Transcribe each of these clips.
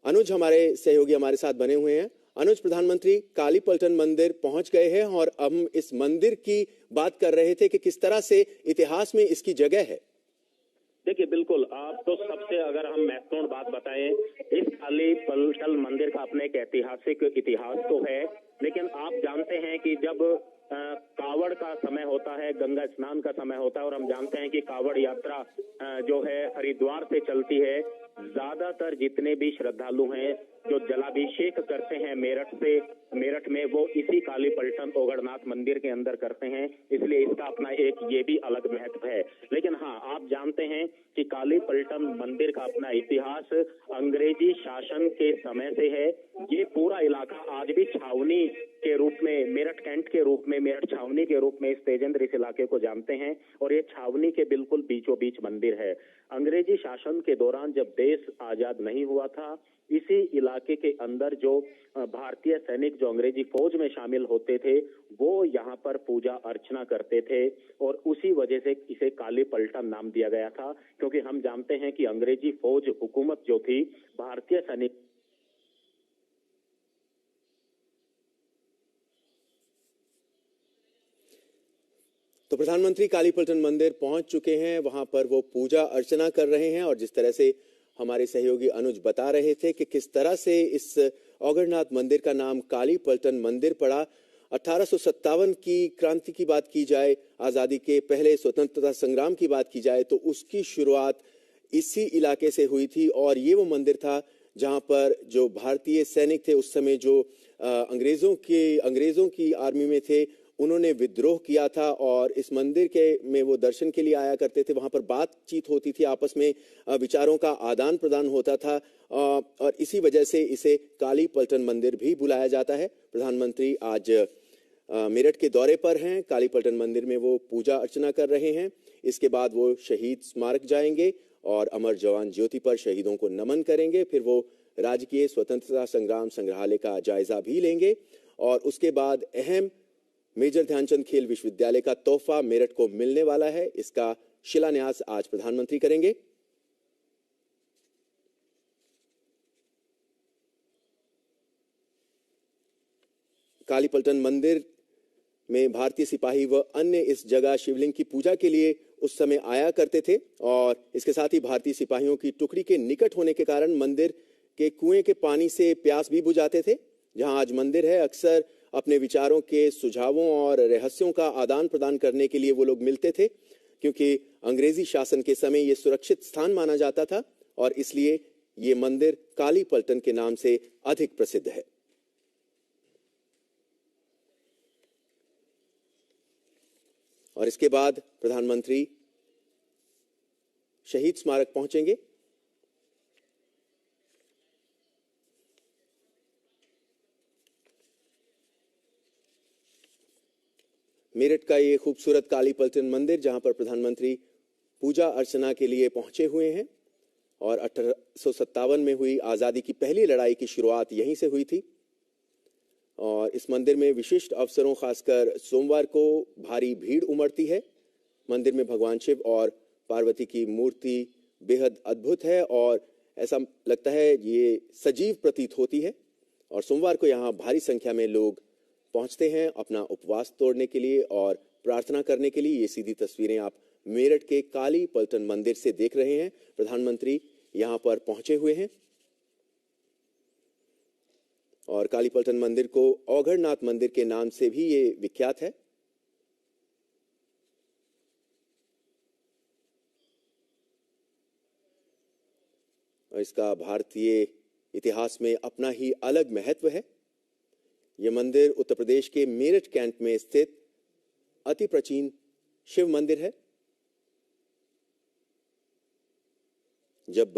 अनुज हमारे सहयोगी हमारे साथ बने हुए हैं। अनुज, प्रधानमंत्री काली पलटन मंदिर पहुंच गए हैं और हम इस मंदिर की बात कर रहे थे कि किस तरह से इतिहास में इसकी जगह है। देखिए, बिल्कुल आप तो सबसे अगर हम महत्वपूर्ण बात बताएं, इस काली पलटन मंदिर का अपने एक ऐतिहासिक इतिहास तो है, लेकिन आप जानते हैं कि जब कावड़ का समय होता है, गंगा स्नान का समय होता है, और हम जानते हैं कि कावड़ यात्रा जो है हरिद्वार से चलती है। ज्यादातर जितने भी श्रद्धालु हैं जो जलाभिषेक करते हैं मेरठ में, वो इसी काली पलटन ओगढ़नाथ मंदिर के अंदर करते हैं, इसलिए इसका अपना एक ये भी अलग महत्व है। लेकिन हाँ, आप जानते हैं कि काली पलटन मंदिर का अपना इतिहास अंग्रेजी शासन के समय से है। ये पूरा इलाका आज भी छावनी के रूप में, मेरठ कैंट के रूप में, मेरठ छावनी के रूप में इस तेजेंद्र इस इलाके को जानते हैं, और ये छावनी के बिल्कुल बीचों बीच मंदिर है। अंग्रेजी शासन के दौरान जब देश आजाद नहीं हुआ था, इसी इलाके के अंदर जो भारतीय सैनिक जो अंग्रेजी फौज में शामिल होते थे, वो यहाँ पर पूजा अर्चना करते थे, और उसी वजह से इसे काली पलटन नाम दिया गया था। क्योंकि हम जानते हैं कि अंग्रेजी फौज हुकूमत जो थी, भारतीय सैनिक तो प्रधानमंत्री काली पलटन मंदिर पहुंच चुके हैं, वहां पर वो पूजा अर्चना कर रहे हैं। और जिस तरह से हमारे सहयोगी अनुज बता रहे थे कि किस तरह से इस ओगढ़नाथ मंदिर का नाम काली पलटन मंदिर पड़ा। 1857 की क्रांति की बात की जाए, आजादी के पहले स्वतंत्रता संग्राम की बात की जाए, तो उसकी शुरुआत इसी इलाके से हुई थी। और ये वो मंदिर था जहां पर जो भारतीय सैनिक थे उस समय, जो अंग्रेजों की आर्मी में थे, उन्होंने विद्रोह किया था। और इस मंदिर के में वो दर्शन के लिए आया करते थे। वहां पर बातचीत होती थी, आपस में विचारों का आदान प्रदान होता था, और इसी वजह से इसे काली पलटन मंदिर भी बुलाया जाता है। प्रधानमंत्री आज मेरठ के दौरे पर हैं। काली पलटन मंदिर में वो पूजा अर्चना कर रहे हैं। इसके बाद वो शहीद स्मारक जाएंगे और अमर जवान ज्योति पर शहीदों को नमन करेंगे। फिर वो राजकीय स्वतंत्रता संग्राम संग्रहालय का जायजा भी लेंगे, और उसके बाद अहम मेजर ध्यानचंद खेल विश्वविद्यालय का तोहफा मेरठ को मिलने वाला है। इसका शिलान्यास आज प्रधानमंत्री करेंगे। काली पलटन मंदिर में भारतीय सिपाही व अन्य इस जगह शिवलिंग की पूजा के लिए उस समय आया करते थे, और इसके साथ ही भारतीय सिपाहियों की टुकड़ी के निकट होने के कारण मंदिर के कुएं के पानी से प्यास भी बुझाते थे। जहां आज मंदिर है, अक्सर अपने विचारों के, सुझावों और रहस्यों का आदान प्रदान करने के लिए वो लोग मिलते थे, क्योंकि अंग्रेजी शासन के समय ये सुरक्षित स्थान माना जाता था, और इसलिए ये मंदिर काली पलटन के नाम से अधिक प्रसिद्ध है। और इसके बाद प्रधानमंत्री शहीद स्मारक पहुंचेंगे। मेरठ का ये खूबसूरत काली पलटन मंदिर, जहां पर प्रधानमंत्री पूजा अर्चना के लिए पहुंचे हुए हैं, और 1857 में हुई आजादी की पहली लड़ाई की शुरुआत यहीं से हुई थी। और इस मंदिर में विशिष्ट अवसरों, खासकर सोमवार को भारी भीड़ उमड़ती है। मंदिर में भगवान शिव और पार्वती की मूर्ति बेहद अद्भुत है, और ऐसा लगता है ये सजीव प्रतीत होती है। और सोमवार को यहाँ भारी संख्या में लोग पहुंचते हैं अपना उपवास तोड़ने के लिए और प्रार्थना करने के लिए। ये सीधी तस्वीरें आप मेरठ के काली पलटन मंदिर से देख रहे हैं। प्रधानमंत्री यहाँ पर पहुंचे हुए हैं, और काली पलटन मंदिर को ओगढ़नाथ मंदिर के नाम से भी ये विख्यात है। और इसका भारतीय इतिहास में अपना ही अलग महत्व है। यह मंदिर उत्तर प्रदेश के मेरठ कैंट में स्थित अति प्राचीन शिव मंदिर है। जब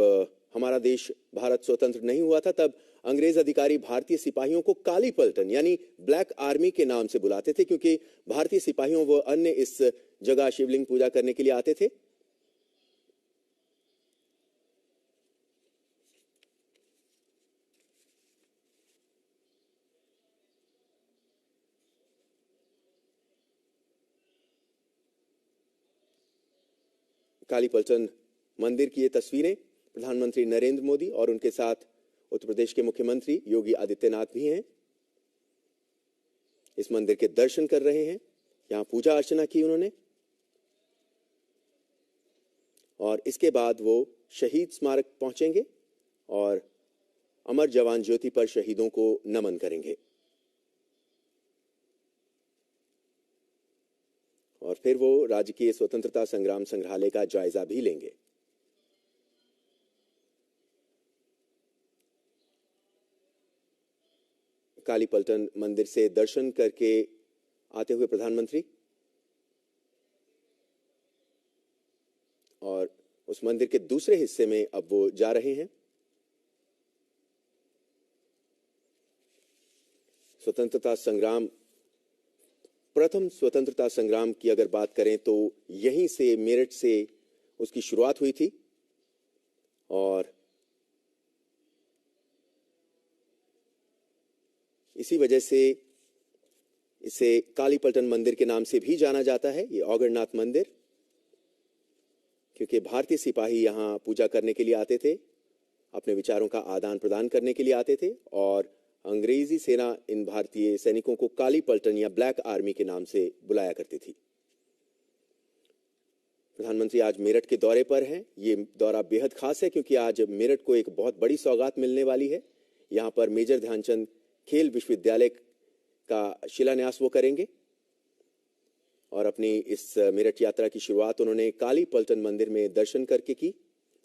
हमारा देश भारत स्वतंत्र नहीं हुआ था, तब अंग्रेज अधिकारी भारतीय सिपाहियों को काली पलटन यानी ब्लैक आर्मी के नाम से बुलाते थे, क्योंकि भारतीय सिपाहियों व अन्य इस जगह शिवलिंग पूजा करने के लिए आते थे। काली पलटन मंदिर की ये तस्वीरें प्रधानमंत्री नरेंद्र मोदी और उनके साथ उत्तर प्रदेश के मुख्यमंत्री योगी आदित्यनाथ भी हैं, इस मंदिर के दर्शन कर रहे हैं। यहां पूजा अर्चना की उन्होंने और इसके बाद वो शहीद स्मारक पहुंचेंगे और अमर जवान ज्योति पर शहीदों को नमन करेंगे और फिर वो राजकीय स्वतंत्रता संग्राम संग्रहालय का जायजा भी लेंगे। काली पलटन मंदिर से दर्शन करके आते हुए प्रधानमंत्री और उस मंदिर के दूसरे हिस्से में अब वो जा रहे हैं। स्वतंत्रता संग्राम, प्रथम स्वतंत्रता संग्राम की अगर बात करें तो यहीं से, मेरठ से उसकी शुरुआत हुई थी और इसी वजह से इसे काली पलटन मंदिर के नाम से भी जाना जाता है, ये औगड़नाथ मंदिर, क्योंकि भारतीय सिपाही यहां पूजा करने के लिए आते थे, अपने विचारों का आदान प्रदान करने के लिए आते थे और अंग्रेजी सेना इन भारतीय सैनिकों को काली पलटन या ब्लैक आर्मी के नाम से बुलाया करती थी। प्रधानमंत्री आज मेरठ के दौरे पर हैं। ये दौरा बेहद खास है क्योंकि आज मेरठ को एक बहुत बड़ी सौगात मिलने वाली है। यहां पर मेजर ध्यानचंद खेल विश्वविद्यालय का शिलान्यास वो करेंगे और अपनी इस मेरठ यात्रा की शुरुआत उन्होंने काली पलटन मंदिर में दर्शन करके की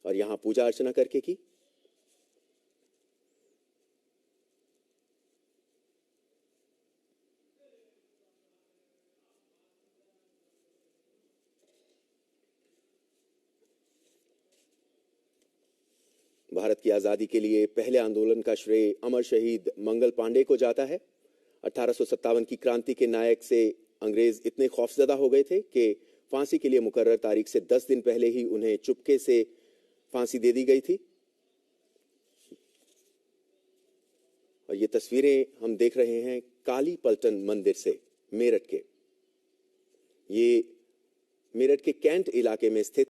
और यहां पूजा अर्चना करके की। भारत की आजादी के लिए पहले आंदोलन का श्रेय अमर शहीद मंगल पांडे को जाता है। 1857 की क्रांति के नायक से अंग्रेज इतने खौफजदा हो गए थे कि फांसी के लिए मुकर्रर तारीख से 10 दिन पहले ही उन्हें चुपके से फांसी दे दी गई थी। और ये तस्वीरें हम देख रहे हैं काली पलटन मंदिर से मेरठ के। ये मेरठ के कैंट इलाके में स्थित